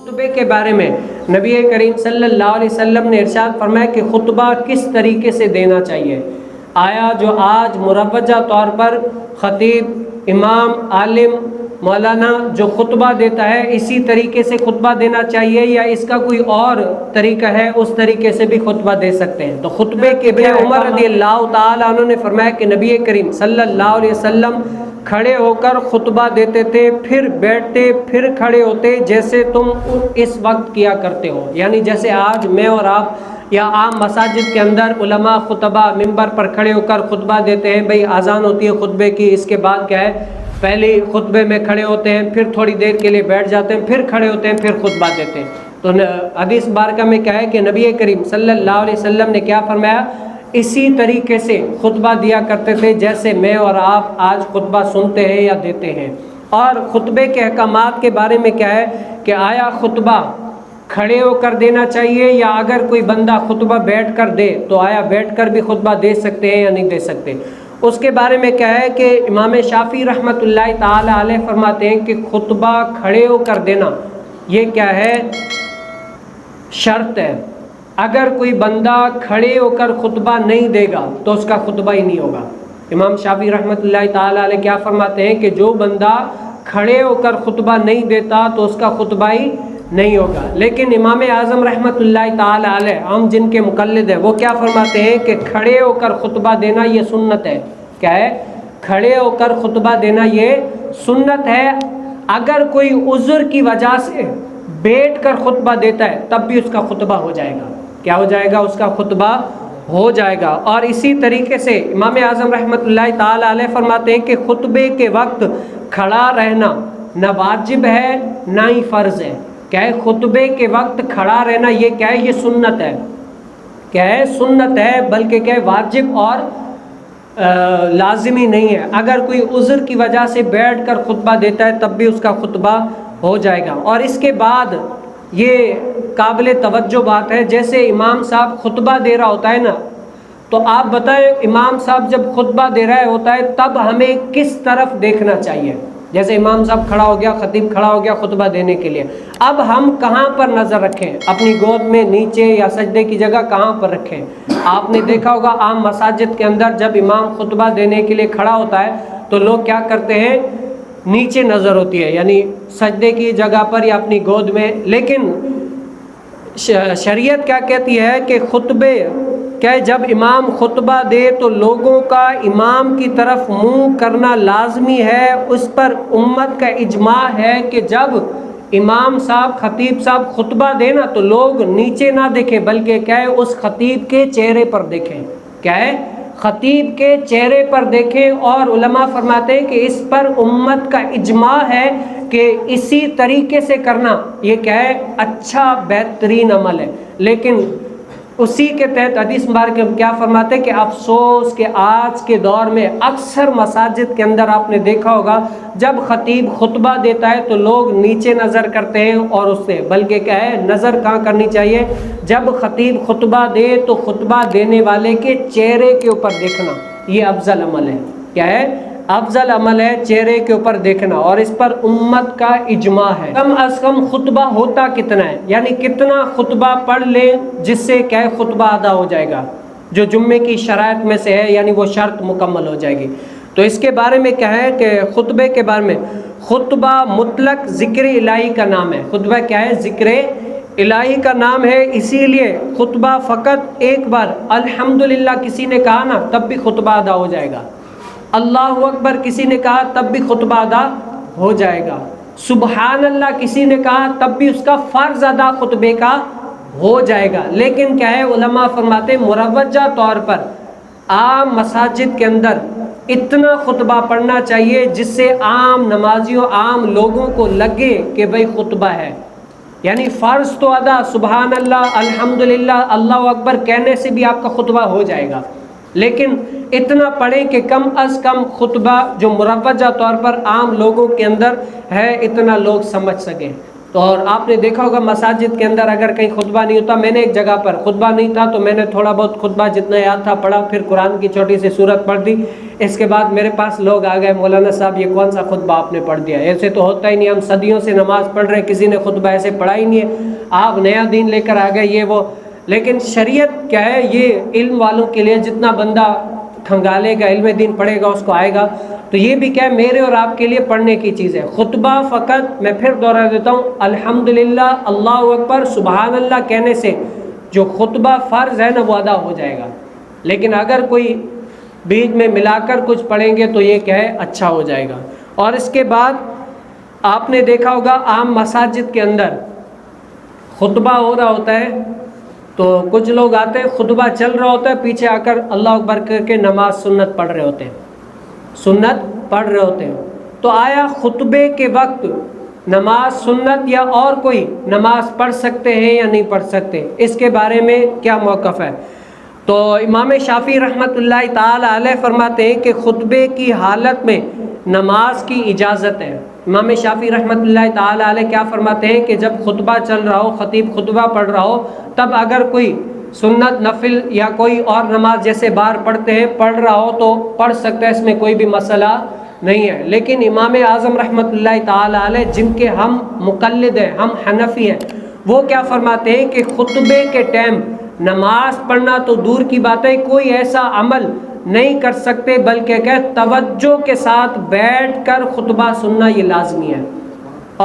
خطبے کے بارے میں نبی کریم صلی اللہ علیہ وسلم نے ارشاد فرمایا کہ خطبہ کس طریقے سے دینا چاہیے۔ آیا جو آج مروجہ طور پر خطیب، امام، عالم، مولانا جو خطبہ دیتا ہے اسی طریقے سے خطبہ دینا چاہیے یا اس کا کوئی اور طریقہ ہے، اس طریقے سے بھی خطبہ دے سکتے ہیں؟ تو خطبے کے ابن عمر رضی اللہ تعالیٰ عنہ نے فرمایا کہ نبی کریم صلی اللہ علیہ وسلم کھڑے ہو کر خطبہ دیتے تھے، پھر بیٹھتے، پھر کھڑے ہوتے، جیسے تم اس وقت کیا کرتے ہو۔ یعنی جیسے آج میں اور آپ یا عام مساجد کے اندر علماء خطبہ ممبر پر کھڑے ہو کر خطبہ دیتے ہیں، بھئی اذان ہوتی ہے خطبے کی، اس کے بعد کیا ہے پہلے خطبے میں کھڑے ہوتے ہیں، پھر تھوڑی دیر کے لیے بیٹھ جاتے ہیں، پھر کھڑے ہوتے ہیں، پھر خطبہ دیتے ہیں۔ تو حدیث مبارکہ میں کیا ہے کہ نبی کریم صلی اللہ علیہ وسلم نے کیا فرمایا؟ اسی طریقے سے خطبہ دیا کرتے تھے جیسے میں اور آپ آج خطبہ سنتے ہیں یا دیتے ہیں۔ اور خطبے کے احکامات کے بارے میں کیا ہے کہ آیا خطبہ کھڑے ہو کر دینا چاہیے یا اگر کوئی بندہ خطبہ بیٹھ کر دے تو آیا بیٹھ کر بھی خطبہ دے سکتے ہیں یا نہیں دے سکتے؟ اس کے بارے میں کیا ہے کہ امام شافعی رحمۃ اللہ تعالی علیہ فرماتے ہیں کہ خطبہ کھڑے ہو کر دینا یہ کیا ہے؟ شرط ہے۔ اگر کوئی بندہ کھڑے ہو کر خطبہ نہیں دے گا تو اس کا خطبہ ہی نہیں ہوگا۔ امام شافعی رحمۃ اللہ تعالی علیہ کیا فرماتے ہیں کہ جو بندہ کھڑے ہو کر خطبہ نہیں دیتا تو اس کا خطبہ ہی نہیں ہوگا۔ لیکن امام اعظم رحمۃ اللہ تعالی علیہ ہم جن کے مقلد ہیں وہ کیا فرماتے ہیں کہ کھڑے ہو کر خطبہ دینا یہ سنت ہے۔ کیا ہے؟ کھڑے ہو کر خطبہ دینا یہ سنت ہے۔ اگر کوئی عذر کی وجہ سے بیٹھ کر خطبہ دیتا ہے تب بھی اس کا خطبہ ہو جائے گا۔ کیا ہو جائے گا؟ اس کا خطبہ ہو جائے گا۔ اور اسی طریقے سے امام اعظم رحمۃ اللہ تعالی علیہ فرماتے ہیں کہ خطبے کے وقت کھڑا رہنا نہ واجب ہے نہ ہی فرض ہے۔ کیا ہے؟ خطبے کے وقت کھڑا رہنا یہ کیا ہے؟ یہ سنت ہے۔ کیا ہے؟ سنت ہے، بلکہ کیا ہے؟ واجب اور لازمی نہیں ہے۔ اگر کوئی عذر کی وجہ سے بیٹھ کر خطبہ دیتا ہے تب بھی اس کا خطبہ ہو جائے گا۔ اور اس کے بعد یہ قابل توجہ بات ہے، جیسے امام صاحب خطبہ دے رہا ہوتا ہے نا، تو آپ بتائیں امام صاحب جب خطبہ دے رہا ہوتا ہے تب ہمیں کس طرف دیکھنا چاہیے؟ جیسے امام صاحب کھڑا ہو گیا، خطیب کھڑا ہو گیا خطبہ دینے کے لیے، اب ہم کہاں پر نظر رکھیں؟ اپنی گود میں، نیچے، یا سجدے کی جگہ کہاں پر رکھیں؟ آپ نے دیکھا ہوگا عام مساجد کے اندر جب امام خطبہ دینے کے لیے کھڑا ہوتا ہے تو لوگ کیا کرتے ہیں؟ نیچے نظر ہوتی ہے، یعنی سجدے کی جگہ پر یا اپنی گود میں۔ لیکن شریعت کیا کہتی ہے کہ خطبے کہ جب امام خطبہ دے تو لوگوں کا امام کی طرف منہ کرنا لازمی ہے۔ اس پر امت کا اجماع ہے کہ جب امام صاحب، خطیب صاحب خطبہ دے نا تو لوگ نیچے نہ دیکھیں بلکہ کیا ہے؟ اس خطیب کے چہرے پر دیکھیں۔ کیا ہے؟ خطیب کے چہرے پر دیکھیں۔ اور علماء فرماتے ہیں کہ اس پر امت کا اجماع ہے کہ اسی طریقے سے کرنا یہ کیا ہے؟ اچھا بہترین عمل ہے۔ لیکن اسی کے تحت حدیث مبارک میں کیا فرماتے ہیں کہ افسوس کہ آج کے دور میں اکثر مساجد کے اندر آپ نے دیکھا ہوگا جب خطیب خطبہ دیتا ہے تو لوگ نیچے نظر کرتے ہیں اور اس سے، بلکہ کیا ہے؟ نظر کہاں کرنی چاہیے؟ جب خطیب خطبہ دے تو خطبہ دینے والے کے چہرے کے اوپر دیکھنا یہ افضل عمل ہے۔ کیا ہے؟ افضل عمل ہے چہرے کے اوپر دیکھنا، اور اس پر امت کا اجماع ہے۔ کم از کم خطبہ ہوتا کتنا ہے؟ یعنی کتنا خطبہ پڑھ لیں جس سے کیا ہے؟ خطبہ ادا ہو جائے گا، جو جمعے کی شرائط میں سے ہے، یعنی وہ شرط مکمل ہو جائے گی۔ تو اس کے بارے میں کیا ہے کہ خطبے کے بارے میں خطبہ مطلق ذکر الہی کا نام ہے۔ خطبہ کیا ہے؟ ذکر الہی کا نام ہے، اسی لیے خطبہ فقط ایک بار الحمدللہ کسی نے کہا نا تب بھی خطبہ ادا ہو جائے گا، اللہ اکبر کسی نے کہا تب بھی خطبہ ادا ہو جائے گا، سبحان اللہ کسی نے کہا تب بھی اس کا فرض ادا خطبے کا ہو جائے گا۔ لیکن کیا ہے؟ علماء فرماتے ہیں مروجہ طور پر عام مساجد کے اندر اتنا خطبہ پڑھنا چاہیے جس سے عام نمازیوں، عام لوگوں کو لگے کہ بھئی خطبہ ہے۔ یعنی فرض تو ادا سبحان اللہ، الحمدللہ، اللہ اکبر کہنے سے بھی آپ کا خطبہ ہو جائے گا، لیکن اتنا پڑھیں کہ کم از کم خطبہ جو مروجہ طور پر عام لوگوں کے اندر ہے اتنا لوگ سمجھ سکیں۔ تو اور آپ نے دیکھا ہوگا مساجد کے اندر اگر کہیں خطبہ نہیں ہوتا، میں نے ایک جگہ پر خطبہ نہیں تھا تو میں نے تھوڑا بہت خطبہ جتنا یاد تھا پڑھا، پھر قرآن کی چھوٹی سی سورت پڑھ دی، اس کے بعد میرے پاس لوگ آ گئے، مولانا صاحب یہ کون سا خطبہ آپ نے پڑھ دیا، ایسے تو ہوتا ہی نہیں، ہم صدیوں سے نماز پڑھ رہے ہیں، کسی نے خطبہ ایسے پڑھا ہی نہیں ہے، آپ نیا دین لے کر آ گئے یہ وہ۔ لیکن شریعت کیا ہے، یہ علم والوں کے لیے، جتنا بندہ کھنگالے گا، علم دین پڑھے گا، اس کو آئے گا، تو یہ بھی کیا ہے میرے اور آپ کے لیے پڑھنے کی چیز ہے۔ خطبہ فقط میں پھر دوہرا دیتا ہوں، الحمدللہ، اللہ اکبر، سبحان اللہ کہنے سے جو خطبہ فرض ہے نا وہ ادا ہو جائے گا، لیکن اگر کوئی بیچ میں ملا کر کچھ پڑھیں گے تو یہ کیا ہے اچھا ہو جائے گا۔ اور اس کے بعد آپ نے دیکھا ہوگا عام مساجد کے اندر خطبہ ہو رہا ہوتا ہے تو کچھ لوگ آتے ہیں، خطبہ چل رہا ہوتا ہے، پیچھے آ کر اللہ اکبر کر کے نماز سنت پڑھ رہے ہوتے ہیں، سنت پڑھ رہے ہوتے ہیں۔ تو آیا خطبے کے وقت نماز سنت یا اور کوئی نماز پڑھ سکتے ہیں یا نہیں پڑھ سکتے، اس کے بارے میں کیا موقف ہے؟ تو امام شافعی رحمۃ اللہ تعالی علیہ فرماتے ہیں کہ خطبے کی حالت میں نماز کی اجازت ہے۔ امام شافعی رحمۃ اللہ تعالی علیہ کیا فرماتے ہیں کہ جب خطبہ چل رہا ہو، خطیب خطبہ پڑھ رہا ہو، تب اگر کوئی سنت نفل یا کوئی اور نماز جیسے بار پڑھتے ہیں پڑھ رہا ہو تو پڑھ سکتا ہے، اس میں کوئی بھی مسئلہ نہیں ہے۔ لیکن امام اعظم رحمۃ اللہ تعالی علیہ جن کے ہم مقلد ہیں، ہم حنفی ہیں، وہ کیا فرماتے ہیں کہ خطبے کے ٹائم نماز پڑھنا تو دور کی بات ہے، کوئی ایسا عمل نہیں کر سکتے، بلکہ کہ توجہ کے ساتھ بیٹھ کر خطبہ سننا یہ لازمی ہے۔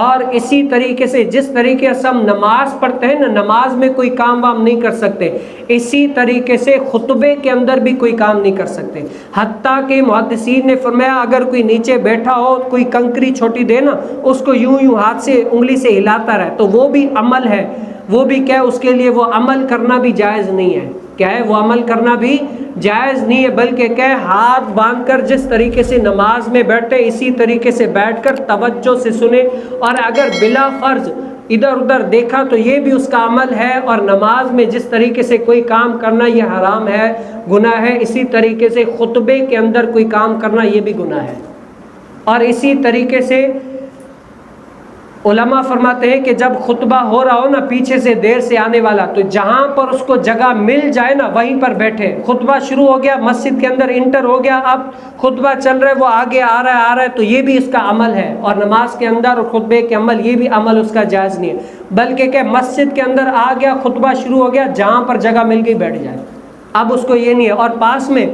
اور اسی طریقے سے جس طریقے سے ہم نماز پڑھتے ہیں نا، نماز میں کوئی کام وام نہیں کر سکتے، اسی طریقے سے خطبے کے اندر بھی کوئی کام نہیں کر سکتے۔ حتیٰ کہ محدثین نے فرمایا اگر کوئی نیچے بیٹھا ہو، کوئی کنکری چھوٹی دے نا، اس کو یوں یوں ہاتھ سے انگلی سے ہلاتا رہے تو وہ بھی عمل ہے، وہ بھی کیا اس کے لیے وہ عمل کرنا بھی جائز نہیں ہے، کیا ہے وہ عمل کرنا بھی جائز نہیں ہے، بلکہ کہ ہاتھ باندھ کر جس طریقے سے نماز میں بیٹھے اسی طریقے سے بیٹھ کر توجہ سے سنے، اور اگر بلا فرض ادھر ادھر دیکھا تو یہ بھی اس کا عمل ہے، اور نماز میں جس طریقے سے کوئی کام کرنا یہ حرام ہے، گناہ ہے، اسی طریقے سے خطبے کے اندر کوئی کام کرنا یہ بھی گناہ ہے۔ اور اسی طریقے سے علماء فرماتے ہیں کہ جب خطبہ ہو رہا ہو نا، پیچھے سے دیر سے آنے والا، تو جہاں پر اس کو جگہ مل جائے نا وہیں پر بیٹھے۔ خطبہ شروع ہو گیا، مسجد کے اندر انٹر ہو گیا، اب خطبہ چل رہا ہے، وہ آگے آ رہا ہے تو یہ بھی اس کا عمل ہے، اور نماز کے اندر اور خطبے کے عمل یہ بھی عمل اس کا جائز نہیں ہے، بلکہ کہ مسجد کے اندر آ گیا، خطبہ شروع ہو گیا، جہاں پر جگہ مل گئی بیٹھ جائے، اب اس کو یہ نہیں ہے۔ اور پاس میں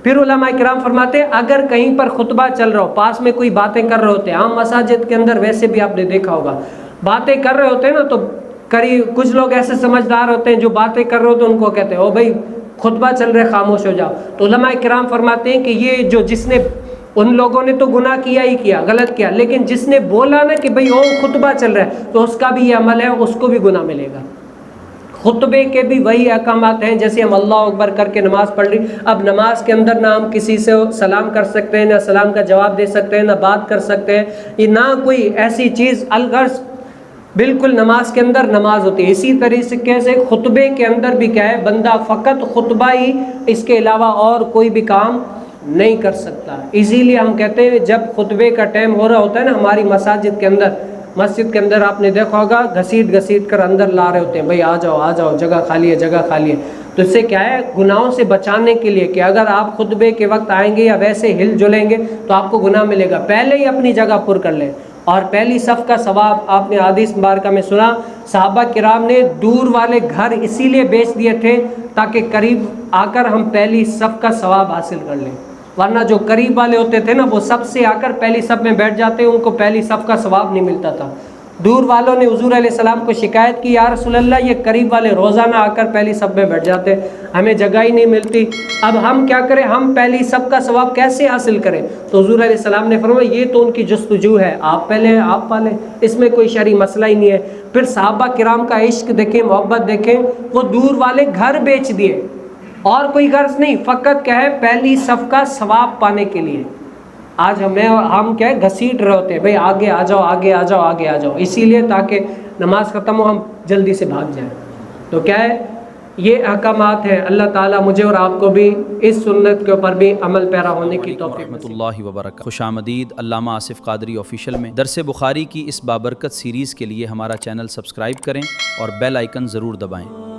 پھر علماء کرام فرماتے ہیں اگر کہیں پر خطبہ چل رہا ہو، پاس میں کوئی باتیں کر رہے ہوتے ہیں، عام مساجد کے اندر ویسے بھی آپ نے دیکھا ہوگا باتیں کر رہے ہوتے ہیں نا، تو کچھ لوگ ایسے سمجھدار ہوتے ہیں جو باتیں کر رہے ہوتے ہیں ان کو کہتے ہیں او بھائی خطبہ چل رہے خاموش ہو جاؤ۔ تو علماء کرام فرماتے ہیں کہ یہ جو جس نے، ان لوگوں نے تو گناہ کیا ہی کیا، غلط کیا، لیکن جس نے بولا نا کہ بھائی او خطبہ چل رہا ہے تو اس کا بھی یہ عمل ہے، اس کو بھی گناہ ملے گا۔ خطبے کے بھی وہی احکامات ہیں، جیسے ہم اللہ اکبر کر کے نماز پڑھ رہی، اب نماز کے اندر نہ ہم کسی سے سلام کر سکتے ہیں، نہ سلام کا جواب دے سکتے ہیں، نہ بات کر سکتے ہیں، یہ نہ کوئی ایسی چیز، الغرض بالکل نماز کے اندر نماز ہوتی ہے۔ اسی طریقے سے خطبے کے اندر بھی کیا ہے، بندہ فقط خطبہ ہی، اس کے علاوہ اور کوئی بھی کام نہیں کر سکتا۔ اسی لیے ہم کہتے ہیں جب خطبے کا ٹائم ہو رہا ہوتا ہے نا، ہماری مساجد کے اندر آپ نے دیکھا ہوگا گھسیٹ کر اندر لا رہے ہوتے ہیں، بھائی آ جاؤ جگہ خالی ہے، جگہ خالی ہے۔ تو اس سے کیا ہے، گناہوں سے بچانے کے لیے کہ اگر آپ خطبے کے وقت آئیں گے یا ویسے ہل جلیں گے تو آپ کو گناہ ملے گا، پہلے ہی اپنی جگہ پر کر لیں۔ اور پہلی صف کا ثواب آپ نے حدیث مبارکہ میں سنا، صحابہ کرام نے دور والے گھر اسی لیے بیچ دیے تھے تاکہ قریب آ کر ہم پہلی صف کا ثواب حاصل کر لیں، ورنہ جو قریب والے ہوتے تھے نا وہ سب سے آ کر پہلی صف میں بیٹھ جاتے، ان کو پہلی صف کا ثواب نہیں ملتا تھا۔ دور والوں نے حضور علیہ السلام کو شکایت کی، یا رسول اللہ یہ قریب والے روزانہ آ کر پہلی صف میں بیٹھ جاتے، ہمیں جگہ ہی نہیں ملتی، اب ہم کیا کریں، ہم پہلی صف کا ثواب کیسے حاصل کریں؟ تو حضور علیہ السلام نے فرمایا یہ تو ان کی جستجو ہے، آپ پہلے ہیں آپ پالیں، اس میں کوئی شرعی مسئلہ ہی نہیں ہے۔ پھر صحابہ کرام کا عشق دیکھیں، محبت دیکھیں، وہ دور والے گھر بیچ دیے اور کوئی غرض نہیں، فقط کیا ہے پہلی صف کا ثواب پانے کے لیے۔ آج ہم کیا ہے گھسیٹ رہے ہوتے ہیں، بھئی آگے آ جاؤ آگے آ جاؤ آگے آ جاؤ، اسی لیے تاکہ نماز ختم ہو ہم جلدی سے بھاگ جائیں۔ تو کیا ہے یہ احکامات ہیں، اللہ تعالیٰ مجھے اور آپ کو بھی اس سنت کے اوپر بھی عمل پیرا ہونے کی توفیق ورحمۃ اللہ وبرکاتہ۔ خوش آمدید علامہ آصف قادری آفیشیل میں درس بخاری کی اس بابرکت سیریز کے لیے ہمارا چینل سبسکرائب کریں اور بیل آئیکن ضرور دبائیں۔